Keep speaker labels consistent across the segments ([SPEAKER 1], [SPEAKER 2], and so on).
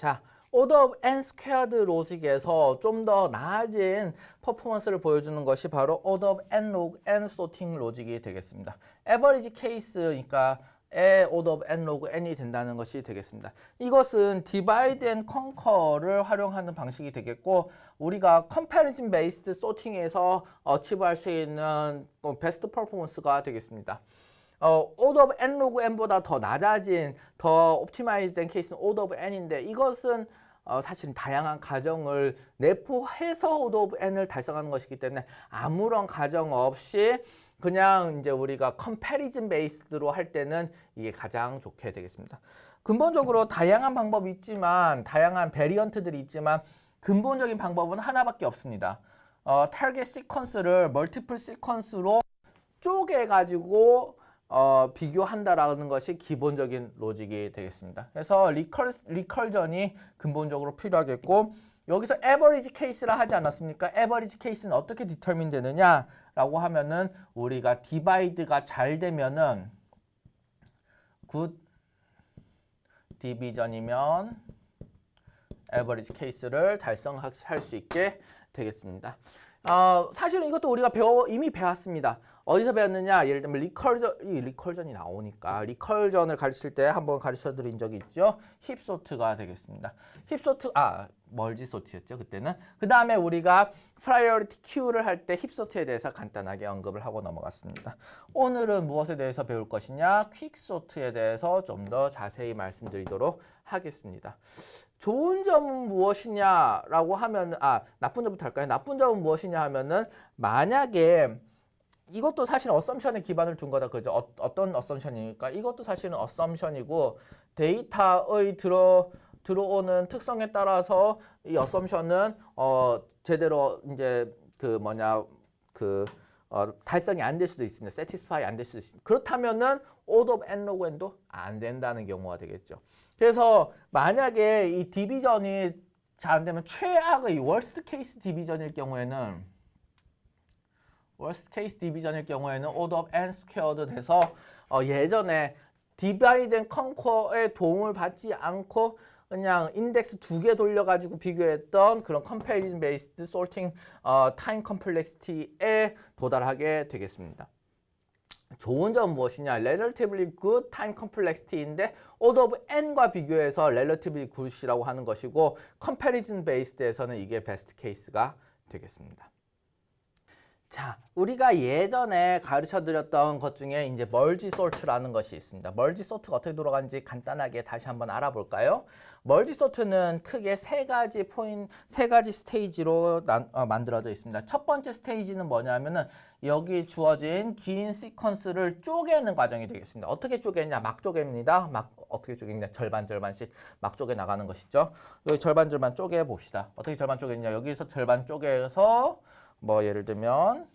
[SPEAKER 1] 자, order of n squared 로직에서 좀 더 나아진 퍼포먼스를 보여주는 것이 바로 order of n log n sorting 로직이 되겠습니다. average case니까 order of n log n이 된다는 것이 되겠습니다. 이것은 divide and conquer를 활용하는 방식이 되겠고, 우리가 comparison based sorting에서 achieve할 수 있는 베스트 퍼포먼스가 되겠습니다. order of n log n보다 더 낮아진, 더 옵티마이즈 된 케이스는 order of n인데, 이것은 사실 다양한 가정을 내포해서 order of n을 달성하는 것이기 때문에 아무런 가정 없이 그냥 이제 우리가 comparison based로 할 때는 이게 가장 좋게 되겠습니다. 근본적으로 다양한 방법이 있지만, 다양한 베리언트들이 있지만 근본적인 방법은 하나밖에 없습니다. 타겟 시퀀스를 멀티플 시퀀스로 쪼개가지고 비교한다라는 것이 기본적인 로직이 되겠습니다. 그래서 리컬전이 근본적으로 필요하겠고, 여기서 에버리지 케이스라 하지 않았습니까? 에버리지 케이스는 어떻게 디터민 되느냐라고 하면은 우리가 디바이드가 잘 되면은 굿 디비전이면 에버리지 케이스를 달성할 수 있게 되겠습니다. 사실은 이것도 우리가 이미 배웠습니다. 어디서 배웠느냐? 예를 들면 리컬전이 나오니까 리컬전을 가르칠 때 한번 가르쳐 드린 적이 있죠. 힙소트가 되겠습니다. 멀지소트였죠, 그때는. 그 다음에 우리가 프라이어리티 큐를 할 때 힙소트에 대해서 간단하게 언급을 하고 넘어갔습니다. 오늘은 무엇에 대해서 배울 것이냐? 퀵소트에 대해서 좀 더 자세히 말씀드리도록 하겠습니다. 좋은 점은 무엇이냐라고 하면, 나쁜 점부터 할까요? 나쁜 점은 무엇이냐 하면은, 만약에 이것도 사실 어썸션에 기반을 둔 거다, 그죠? 어떤 어썸션입니까? 이것도 사실은 어썸션이고, 데이터의 들어오는 특성에 따라서 이 어썸션은 제대로 이제 달성이 안 될 수도 있습니다. satisfy 안 될 수도 있습니다. 그렇다면은 order of n log n도 안 된다는 경우가 되겠죠. 그래서 만약에 이 디비전이 잘 안 되면 최악의 worst case 디비전일 경우에는 order of n squared 돼서 예전에 divide and conquer의 도움을 받지 않고 그냥 인덱스 2개 돌려가지고 비교했던 그런 comparison based sorting time complexity에 도달하게 되겠습니다. 좋은 점은 무엇이냐? relatively good time complexity인데 order of n과 비교해서 relatively good이라고 하는 것이고, comparison based에서는 이게 best case가 되겠습니다. 자, 우리가 예전에 가르쳐드렸던 것 중에 이제 멀지 소트라는 것이 있습니다. 멀지 소트가 어떻게 돌아가는지 간단하게 다시 한번 알아볼까요? 멀지 소트는 크게 세 가지 스테이지로 만들어져 있습니다. 첫 번째 스테이지는 뭐냐면은 여기 주어진 긴 시퀀스를 쪼개는 과정이 되겠습니다. 어떻게 쪼개냐? 막 쪼갭니다. 어떻게 쪼개냐? 절반씩 막 쪼개 나가는 것이죠. 여기 절반 쪼개 봅시다. 어떻게 절반 쪼개냐? 여기서 절반 쪼개서 예를 들면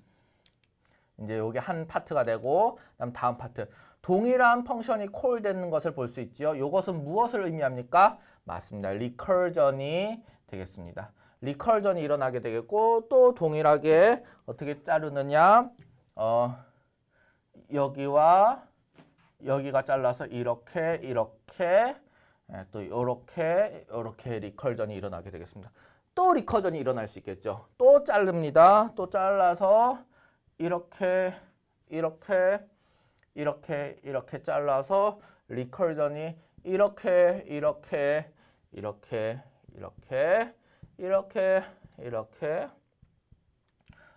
[SPEAKER 1] 이제 여기 한 파트가 되고, 그다음 다음 파트, 동일한 펑션이 콜되는 것을 볼 수 있죠. 이것은 무엇을 의미합니까? 맞습니다. 리컬전이 되겠습니다. 리컬전이 일어나게 되겠고, 또 동일하게 어떻게 자르느냐? 여기와 여기가 잘라서 이렇게 또 이렇게 리컬전이 일어나게 되겠습니다. 또 리커전이 일어날 수 있겠죠. 또 자릅니다. 또 잘라서 이렇게 잘라서 리커전이 이렇게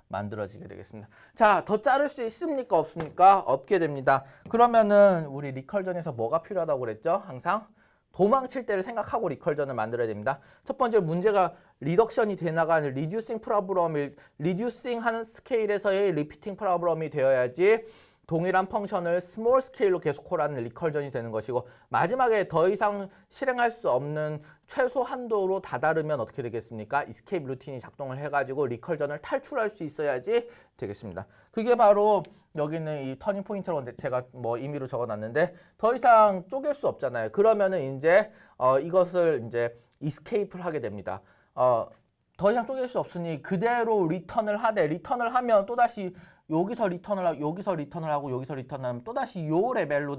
[SPEAKER 1] 만들어지게 되겠습니다. 자, 더 자를 수 있습니까? 없습니까? 없게 됩니다. 그러면은 우리 리컬전에서 뭐가 필요하다고 그랬죠? 항상 도망칠 때를 생각하고 리컬전을 만들어야 됩니다. 첫 번째 문제가 리덕션이 돼 나가는 리듀싱 프로블럼이, 리듀싱 하는 스케일에서의 리피팅 프로블럼이 되어야지 동일한 펑션을 스몰 스케일로 계속 콜하는 리컬전이 되는 것이고, 마지막에 더 이상 실행할 수 없는 최소 한도로 다다르면 어떻게 되겠습니까? 이스케이프 루틴이 작동을 해가지고 리컬전을 탈출할 수 있어야지 되겠습니다. 그게 바로 여기는 이 터닝 포인트로 제가 임의로 적어놨는데, 더 이상 쪼갤 수 없잖아요. 그러면은 이제 이것을 이제 이스케이프를 하게 됩니다. 더 이상 쪼갤 수 없으니 그대로 리턴을 하면 또다시 여기서 리턴을 하고 여기서 리턴을 하면 또다시 요 레벨로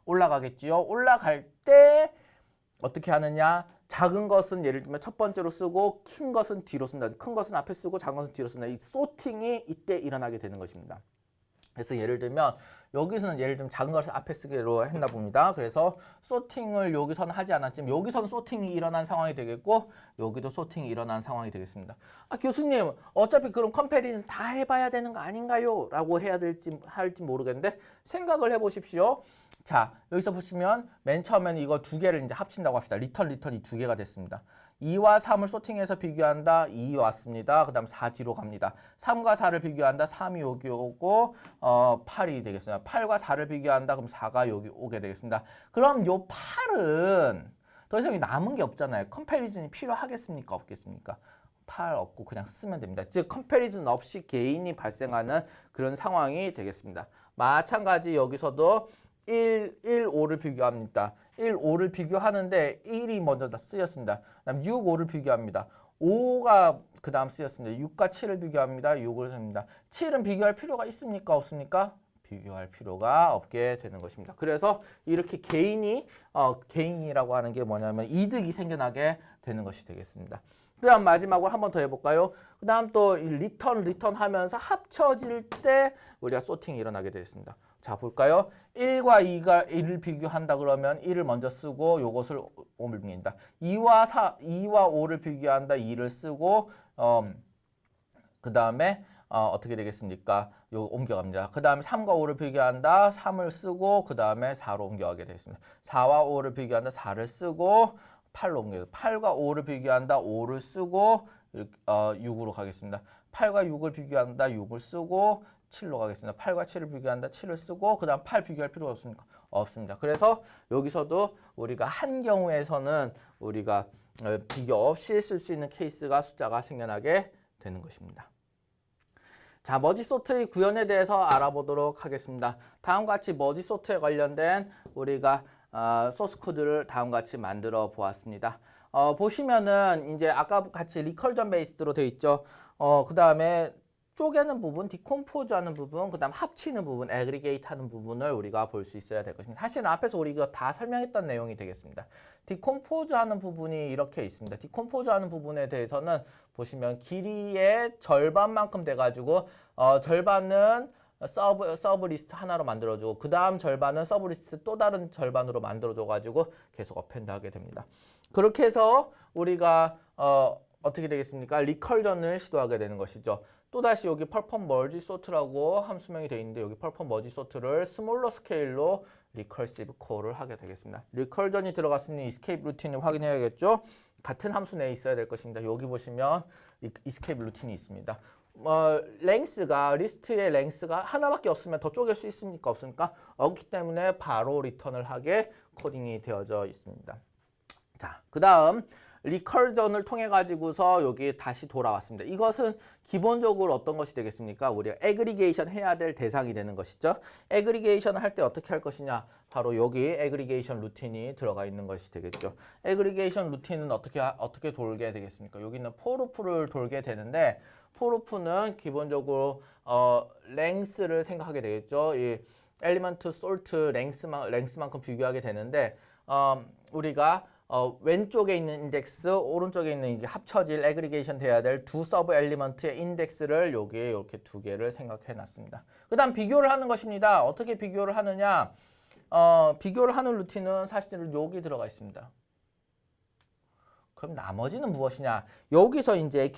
[SPEAKER 1] 올라가겠지요. 올라갈 때 어떻게 하느냐? 작은 것은 예를 들면 첫 번째로 쓰고 큰 것은 뒤로 쓴다. 큰 것은 앞에 쓰고 작은 것은 뒤로 쓴다. 이 소팅이 이때 일어나게 되는 것입니다. 그래서 예를 들면 여기서는 예를 들면 작은 것을 앞에 쓰기로 했나 봅니다. 그래서 소팅을 여기서는 하지 않았지만 여기서는 소팅이 일어난 상황이 되겠고 여기도 소팅이 일어난 상황이 되겠습니다. 아, 교수님 어차피 그럼 컴패리즌 다 해봐야 되는 거 아닌가요? 라고 해야 할지 모르겠는데 생각을 해보십시오. 자, 여기서 보시면 맨 처음에는 이거 두 개를 이제 합친다고 합시다. 리턴이 두 개가 됐습니다. 2와 3을 소팅해서 비교한다. 2 왔습니다. 그 다음 4 뒤로 갑니다. 3과 4를 비교한다. 3이 여기 오고 8이 되겠습니다. 8과 4를 비교한다. 그럼 4가 여기 오게 되겠습니다. 그럼 요 8은 더 이상 남은 게 없잖아요. 컴패리즌이 필요하겠습니까? 없겠습니까? 8 없고 그냥 쓰면 됩니다. 즉 컴패리즌 없이 개인이 발생하는 그런 상황이 되겠습니다. 마찬가지 여기서도 1, 5를 비교합니다. 1, 5를 비교하는데 1이 먼저 다 쓰였습니다. 그다음 6, 5를 비교합니다. 5가 그 다음 쓰였습니다. 6과 7을 비교합니다. 6을 씁니다. 7은 비교할 필요가 있습니까? 없습니까? 비교할 필요가 없게 되는 것입니다. 그래서 이렇게 개인이라고 하는 게 뭐냐면 이득이 생겨나게 되는 것이 되겠습니다. 그 다음 마지막으로 한 번 더 해볼까요? 그 다음 또 리턴 하면서 합쳐질 때 우리가 소팅이 일어나게 되겠습니다. 자, 볼까요? 1과 2가 1을 비교한다 그러면 1을 먼저 쓰고 요것을 옮깁니다. 2와 5를 비교한다. 2를 쓰고 그 다음에 어떻게 되겠습니까? 요 옮겨갑니다. 그 다음에 3과 5를 비교한다. 3을 쓰고 그 다음에 4로 옮겨가게 되겠습니다. 4와 5를 비교한다. 4를 쓰고 8로 옮겨요. 8과 5를 비교한다. 5를 쓰고 6으로 가겠습니다. 8과 6을 비교한다. 6을 쓰고 7로 가겠습니다. 8과 7을 비교한다. 7을 쓰고 그 다음 8 비교할 필요가 없습니다. 그래서 여기서도 우리가 한 경우에서는 우리가 비교 없이 쓸 수 있는 케이스가 숫자가 생겨나게 되는 것입니다. 자, 머지소트의 구현에 대해서 알아보도록 하겠습니다. 다음과 같이 머지소트에 관련된 우리가 소스 코드를 다음과 같이 만들어 보았습니다. 보시면은 이제 아까 같이 리컬전 베이스로 되어 있죠. 그 다음에 쪼개는 부분, 디콤포즈 하는 부분, 그 다음 합치는 부분, 애그리게이트 하는 부분을 우리가 볼 수 있어야 될 것입니다. 사실은 앞에서 우리가 다 설명했던 내용이 되겠습니다. 디콤포즈 하는 부분이 이렇게 있습니다. 디콤포즈 하는 부분에 대해서는 보시면 길이의 절반만큼 돼가지고 절반은 서브 리스트 하나로 만들어주고 그 다음 절반은 서브 리스트 또 다른 절반으로 만들어줘가지고 계속 어펜드 하게 됩니다. 그렇게 해서 우리가 어떻게 되겠습니까? 리컬전을 시도하게 되는 것이죠. 또다시 여기 perform merge sort라고 함수명이 되어 있는데 여기 perform merge sort를 스몰러 스케일로 recursive call을 하게 되겠습니다. 리컬전이 들어갔으니 escape 루틴을 확인해야겠죠. 같은 함수 내에 있어야 될 것입니다. 여기 보시면 escape 루틴이 있습니다. 랭스가 리스트의 랭스가 하나밖에 없으면 더 쪼갤 수 있습니까? 없습니까? 없기 때문에 바로 리턴을 하게 코딩이 되어져 있습니다. 자, 그 다음 리컬전을 통해 가지고서 여기 다시 돌아왔습니다. 이것은 기본적으로 어떤 것이 되겠습니까? 우리가 애그리게이션 해야 될 대상이 되는 것이죠. 애그리게이션을 할 때 어떻게 할 것이냐? 바로 여기 애그리게이션 루틴이 들어가 있는 것이 되겠죠. 애그리게이션 루틴은 어떻게 돌게 되겠습니까? 여기는 포루프를 돌게 되는데 포루프는 기본적으로 랭스를 생각하게 되겠죠. 이 엘리먼트 솔트 랭스만큼 비교하게 되는데 우리가 왼쪽에 있는 인덱스, 오른쪽에 있는 이제 합쳐질 애그리게이션 돼야 될 두 서브 엘리먼트의 인덱스를 여기에 이렇게 두 개를 생각해 놨습니다. 그 다음 비교를 하는 것입니다. 어떻게 비교를 하느냐? 비교를 하는 루틴은 사실은 여기 들어가 있습니다. 그럼 나머지는 무엇이냐? 여기서 이제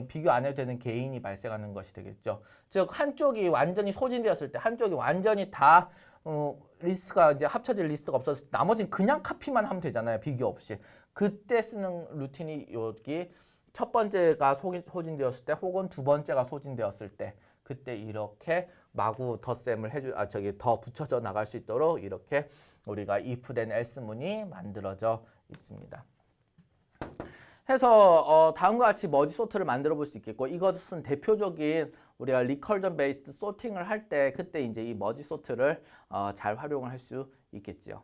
[SPEAKER 1] 비교 안 해도 되는 개인이 발생하는 것이 되겠죠. 즉, 한쪽이 완전히 소진되었을 때, 한쪽이 완전히 다 리스트가 이제 합쳐질 리스트가 없었을 때 나머지는 그냥 카피만 하면 되잖아요. 비교 없이. 그때 쓰는 루틴이 여기 첫 번째가 소진되었을 때 혹은 두 번째가 소진되었을 때 그때 이렇게 마구 덧셈을 더 붙여져 나갈 수 있도록 이렇게 우리가 if then else 문이 만들어져 있습니다. 해서 다음과 같이 머지 소트를 만들어 볼 수 있겠고 이것은 대표적인 우리가 리컬전 베이스드 소팅을 할 때 그때 이제 이 머지 소트를 잘 활용을 할 수 있겠지요.